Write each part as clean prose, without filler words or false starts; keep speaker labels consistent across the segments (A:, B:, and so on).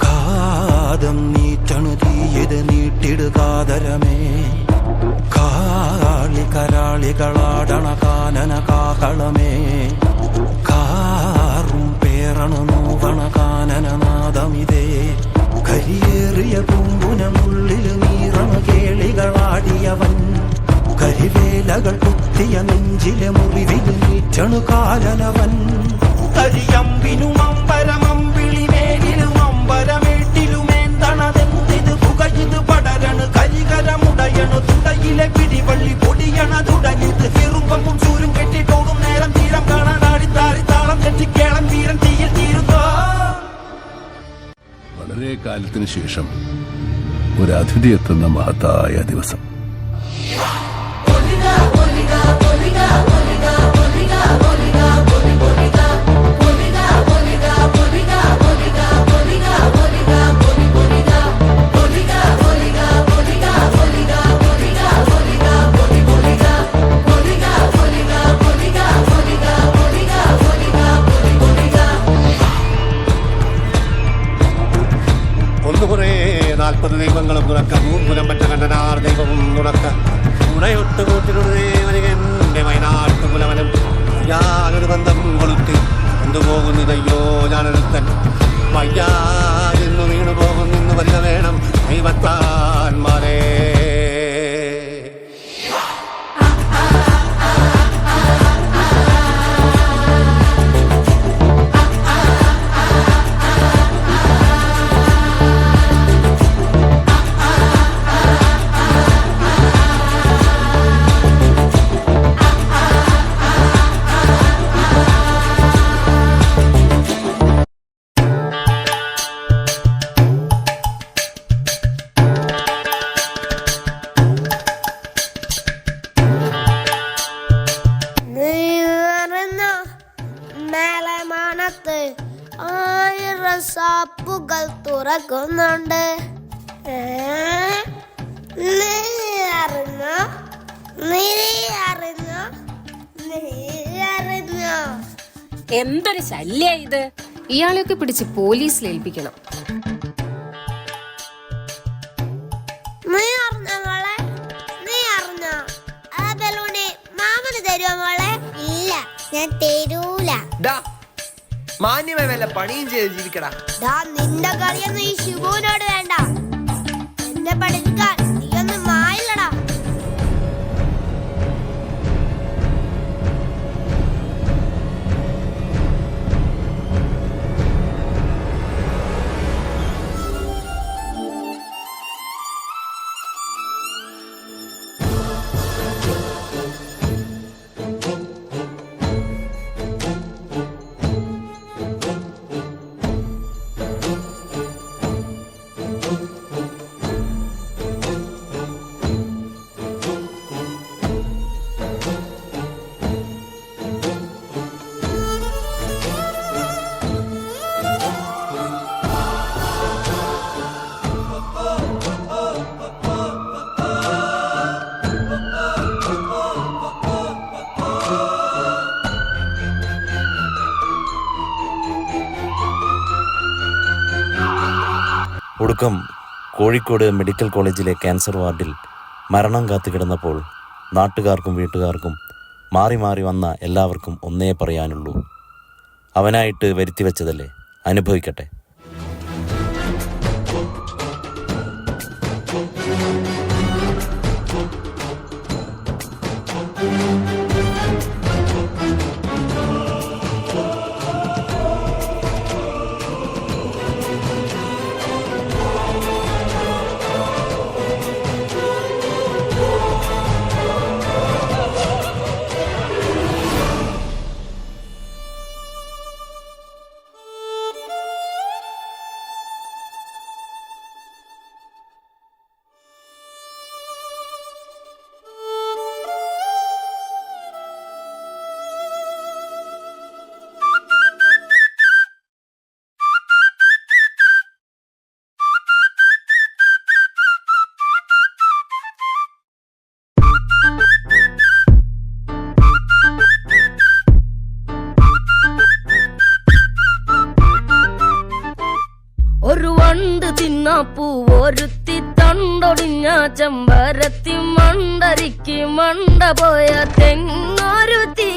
A: കാതം നീറ്റണു തീയത് നീട്ടിടുകാതരമേ കാളി കരാളികളാടണ കാനന കാകളമേ കാറും പേറണു നോവണ കാനനനാദമിതേ കരിയേറിയ പൂമ്പുനമുള്ളിൽ നീറണ കേളികളാടിയവൻ കരിവേലകൾ കുത്തിയ നെഞ്ചിലെ മുറിവിൽ നീറ്റണു കാലനവൻ കരിയമ്പിനും അമ്പരമമ്പിളിമേലിലും അമ്പരമേട്ടിലുമേന്തണതെന്തിത് പുകയിത് പടരണു കരികരമുടയണു തുടയിലെ പിടിവള്ളി പൊടിയണ തുടങ്ങിത് ചെറുമ്പും ചൂരും കെട്ടിട്ടോടും നേരം തീരം കാണാനാടി താളം തെറ്റിക്കേളം വീരൻ തീയിൽ തീരുന്നോ.
B: വളരെ കാലത്തിന് ശേഷം ഒരു അതിഥി എത്തുന്ന മഹത്തായ ദിവസം.
C: ഒന്നുകുറേ 40 ദൈവങ്ങളും തുറക്ക മൂർപുരം പറ്റ കണ്ടനാർ ദൈവവും തുറക്ക ഉണയൊട്ട് കൂട്ടിനുടേ വരികന്റെ വയനാട്ടു കുലവനും ഞാനൊരു ബന്ധം കൊളുത്തി കൊണ്ടുപോകുന്നതയ്യോ ഞാനൊരുത്തൻ വയ്യാതെന്നു വീണു പോകുന്നു വരിക വേണം ദൈവത്താന്മാരേ.
D: ഷാപ്പുകൾ തുറക്കുന്നുണ്ട്.
E: എന്തൊരു ശല്യ ഇത്.
F: ഇയാളെയൊക്കെ പിടിച്ച് പോലീസിൽ ഏൽപ്പിക്കണം.
D: നീ അറിഞ്ഞോ മോളെ? നീ അറിഞ്ഞോ ആ ബലൂണ് മാമന് തരുമോ മോളെ? ഇല്ല, ഞാൻ തരൂല.
G: മാന്യമായ വല്ല പണിയും ചെയ്ത് ജീവിക്കടാ.
D: നിന്റെ കളിയൊന്നും ഈ ശിവുവിനോട് വേണ്ട. എന്നെ പഠിക്കാൻ നീ ഒന്നും മായില്ലടാ.
H: ഒടുക്കം കോഴിക്കോട് മെഡിക്കൽ കോളേജിലെ ക്യാൻസർ വാർഡിൽ മരണം കാത്തുകിടന്നപ്പോൾ നാട്ടുകാർക്കും വീട്ടുകാർക്കും മാറി മാറി വന്ന എല്ലാവർക്കും ഒന്നേ പറയാനുള്ളൂ, അവനായിട്ട് വരുത്തിവെച്ചതല്ലേ, അനുഭവിക്കട്ടെ.
E: ഒരു വണ്ട് തിന്നാപ്പൂ ഒരുത്തി തണ്ടൊടിഞ്ഞ ചെമ്പരത്തി മണ്ടരിക്ക് മണ്ട പോയ തെങ്ങൊരുത്തി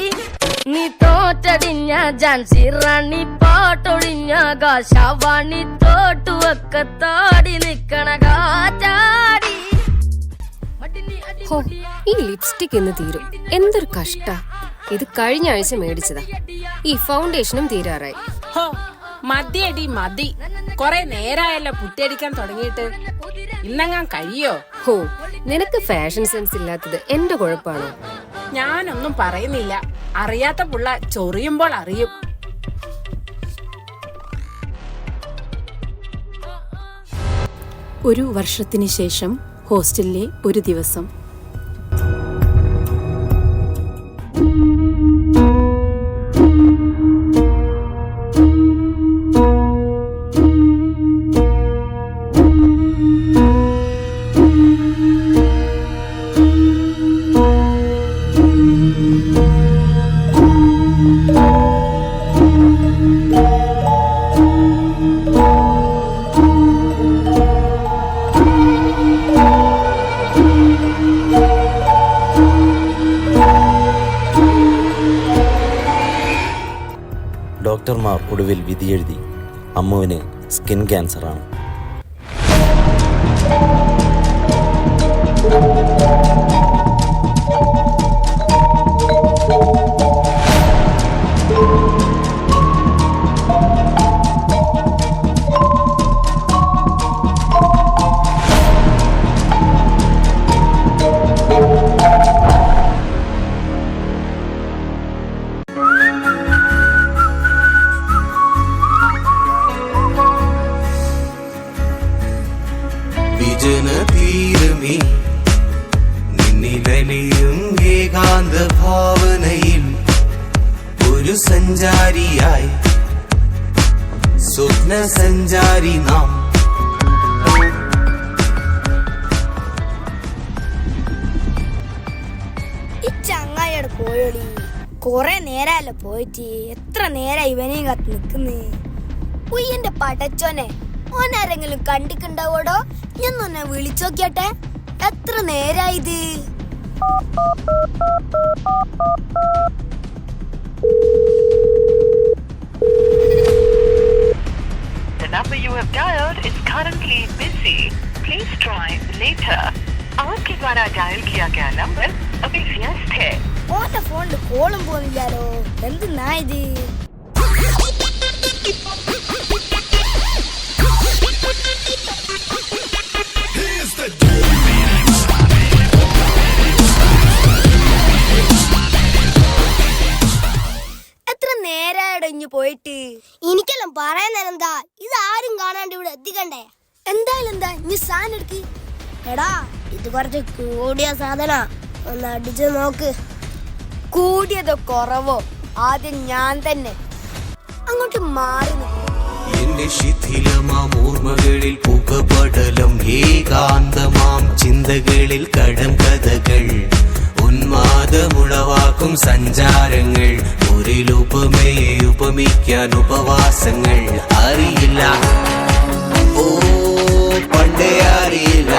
E: നീ തോറ്റടിഞ്ഞ ജാൻസി റാണി പാട്ടൊഴിഞ്ഞ കാശവാണി തോട്ടുവക്കത്താടി നിക്കണ കാറ്റാടി.
F: ഹോ, ഈ ലിപ്സ്റ്റിക് എന്ന് തീരും. എന്തൊരു കഷ്ട. ഇത് കഴിഞ്ഞ ആഴ്ച മേടിച്ചതാ. ഈ ഫൗണ്ടേഷനും തീരാറായി.
I: മതിയടി മതി. കൊറേ നേരായല്ലോ പുറ്റടിക്കാൻ തുടങ്ങിയിട്ട്. ഇന്നെങ്ങാൻ കഴിയോ?
F: ഹോ, നിനക്ക് ഫാഷൻ സെൻസ് ഇല്ലാത്തത് എന്റെ കുഴപ്പമാണോ?
I: ഞാനൊന്നും പറയുന്നില്ല. അറിയാത്ത പുള്ള ചൊറിയുമ്പോൾ അറിയും.
J: ഒരു വർഷത്തിന് ശേഷം ഹോസ്റ്റലിലെ ഒരു ദിവസം.
H: ഡോക്ടർമാർ ഒടുവിൽ വിധിയെഴുതി. അമ്മുവിന് സ്കിൻ ക്യാൻസറാണ്.
A: വിജനതീരമേ നിന്നിലലിയും ഏകാന്ത ഭാവനയിൽ ഒരു സഞ്ചാരിയായി സ്വപ്ന സഞ്ചാരി നാം.
D: ഈ ചങ്ങായിയുടെ പോയൊളി കൊറേ നേരമല്ല പോയിട്ട്. എത്ര നേരം ഇവനെയും കത്ത് നിക്കുന്നേ. ഉയ്യന്റെ പടച്ചോനെ, ഓനാരെങ്കിലും കണ്ടിട്ടുണ്ടാവോടോ? എന്നൊന്നെ വിളിച്ചോക്കിയട്ടെ. എത്ര നേരായത്?
K: The number you have dialed is currently busy. Please try later. आपके द्वारा डायल किया गया नंबर अभी व्यस्त है.
D: ഓന്റെ ഫോണില് കോളും പോണില്ലാലോ. എന്തെന്നാ ഇത്? എത്ര നേരായിടഞ്ഞു പോയിട്ട്. എനിക്കെല്ലാം പറയുന്നതെന്താ, ഇത് ആരും കാണാണ്ട് ഇവിടെ എത്തിക്കണ്ടേ? എന്തായാലും എന്താ നീ സാധനം എടുക്ക്. എടാ, ഇത് കുറച്ച് കൂടിയ സാധന. ഒന്ന് അടിച്ചു നോക്ക്. കൂടിയതോ കുറവോ ആദ്യം ഞാൻ തന്നെ അങ്ങോട്ട് മാറി നിൽക്കും.
A: എന്റെ ശിഥിലമാം ഓർമ്മകളിൽ പുകപടലം, ഏകാന്തമാം ചിന്തകളിൽ കടം കഥകൾ, ഉന്മാദമുളവാക്കും സഞ്ചാരങ്ങൾ, ഒരിലുപമയെ ഉപമിക്കാൻ ഉപവാസങ്ങൾ. അറിയില്ല, ഓ പണ്ടേ അറിയില്ല.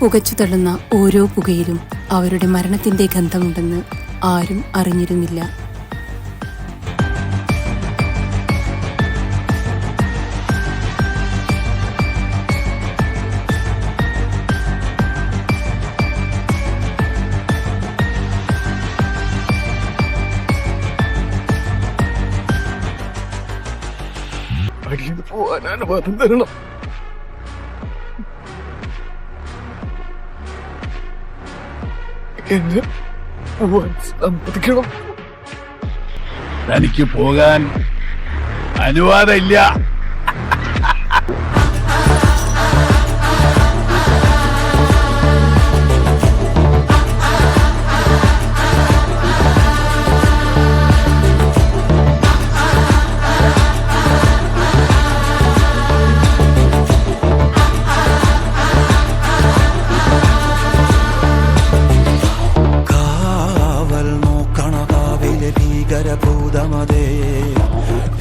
J: പുകച്ചു തള്ളുന്ന ഓരോ പുകയിലും അവരുടെ മരണത്തിന്റെ ഗന്ധമുണ്ടെന്ന് ആരും അറിഞ്ഞിരുന്നില്ല.
B: പോവാൻ അനുവാദം തരണം. എന്നെ സമ്മതിക്കണം. തനിക്ക് പോകാൻ അനുവാദമില്ല.
A: ഭൂതമതേ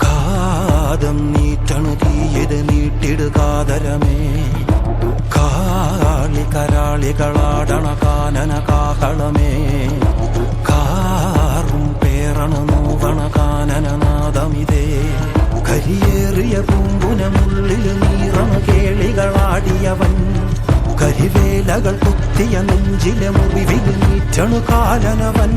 A: കാതം നീറ്റണു തീയത് നീട്ടിടുകാതരമേ കാളി കരാളികളാടണ കാനന കാഹളമേ കാറും പേറണു നോവണ കാനനനാദമിതേ കരിയേറിയ പൂമ്പുനമുള്ളിൽ നീറണ കേളികളാടിയവൻ കരിവേലകൾ കുത്തിയ നെഞ്ചിലെ മുറിവിൽ നീറ്റണു കാലനവൻ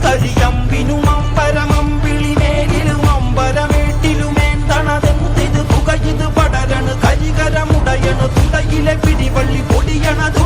A: കരിയമ്പിനും അമ്പരമമ്പിളിമേലിലും അമ്പരമേട്ടിലുമേന്തണതെന്തിത് പുകയിത് പടരണു കരികരമുടയണു തുടയിലെ പിടിവള്ളി പൊടിയണതു